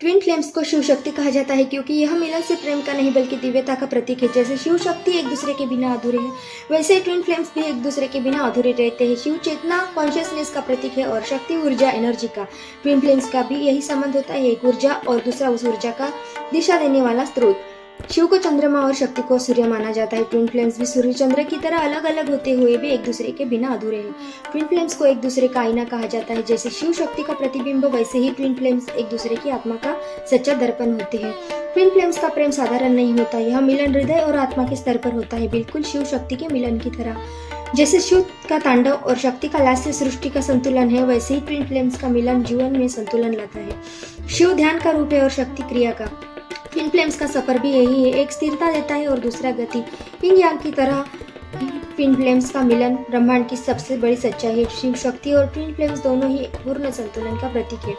Twin flames को शिव शक्ति कहा जाता है क्योंकि यह मिलन से प्रेम का नहीं बल्कि दिव्यता का प्रतीक है। जैसे शिव शक्ति एक दूसरे के बिना अधूरे हैं, वैसे ट्विन फ्लेम्स भी एक दूसरे के बिना अधूरे रहते हैं। शिव चेतना कॉन्शियसनेस का प्रतीक है और शक्ति ऊर्जा एनर्जी का। ट्विन फ्लेम्स का भी यही संबंध होता है, एक ऊर्जा और दूसरा उस ऊर्जा का दिशा देने वाला स्रोत। शिव को चंद्रमा और शक्ति को सूर्य माना जाता है। ट्विन फ्लेम्स भी सूर्य चंद्र की तरह अलग अलग होते हुए भी एक दूसरे के बिना अधूरे हैं। ट्विन फ्लेम्स को एक दूसरे का आईना कहा जाता है। जैसे शिव शक्ति का प्रतिबिंब वैसे ही ट्विन फ्लेम्स एक दूसरे की आत्मा का सच्चा दर्पण होते हैं। ट्विन फ्लेम्स का प्रेम साधारण नहीं होता, यह मिलन हृदय और आत्मा के स्तर पर होता है, बिल्कुल शिव शक्ति के मिलन की तरह। जैसे शिव का तांडव और शक्ति का लास्य सृष्टि का संतुलन है, वैसे ही ट्विन फ्लेम्स का मिलन जीवन में संतुलन लाता है। शिव ध्यान का रूप है और शक्ति क्रिया का। ट्विन फ्लेम्स का सफर भी यही है, एक स्थिरता देता है और दूसरा गति। यिन यांग की तरह ट्विन फ्लेम्स का मिलन ब्रह्मांड की सबसे बड़ी सच्चाई है। शिव शक्ति और ट्विन फ्लेम्स दोनों ही पूर्ण संतुलन का प्रतीक है।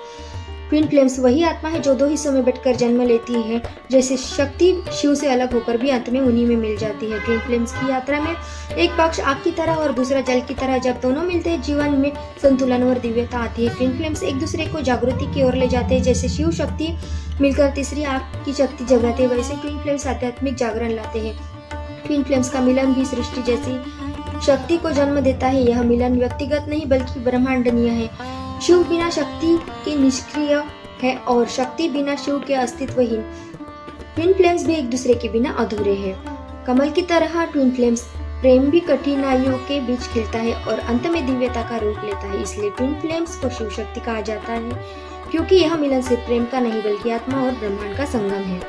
ट्विन फ्लेम्स वही आत्मा है जो दो हिस्सों में बंटकर जन्म लेती है। जैसे शक्ति शिव से अलग होकर भी अंत में उन्हीं में मिल जाती है। ट्विन फ्लेम्स की यात्रा में एक पक्ष आग की तरह और दूसरा जल की तरह जब दोनों मिलते हैं, जीवन में संतुलन और दिव्यता आती है। ट्विन फ्लेम्स एक दूसरे को जागृति की ओर ले जाते हैं। जैसे शिव शक्ति मिलकर तीसरी आग की शक्ति जगाते हैं, वैसे ट्विन फ्लेम्स आध्यात्मिक जागरण लाते हैं। ट्विन फ्लेम्स का मिलन भी सृष्टि जैसी शक्ति को जन्म देता है। यह मिलन व्यक्तिगत नहीं बल्कि ब्रह्मांडनीय है। शिव बिना शक्ति के निष्क्रिय है और शक्ति बिना शिव के अस्तित्वहीन। ट्विन फ्लेम्स भी एक दूसरे के बिना अधूरे हैं। कमल की तरह ट्विन फ्लेम्स प्रेम भी कठिनाइयों के बीच खिलता है और अंत में दिव्यता का रूप लेता है। इसलिए ट्विन फ्लेम्स को शिव शक्ति कहा जाता है क्योंकि यह मिलन सिर्फ प्रेम का नहीं बल्कि आत्मा और ब्रह्मांड का संगम है।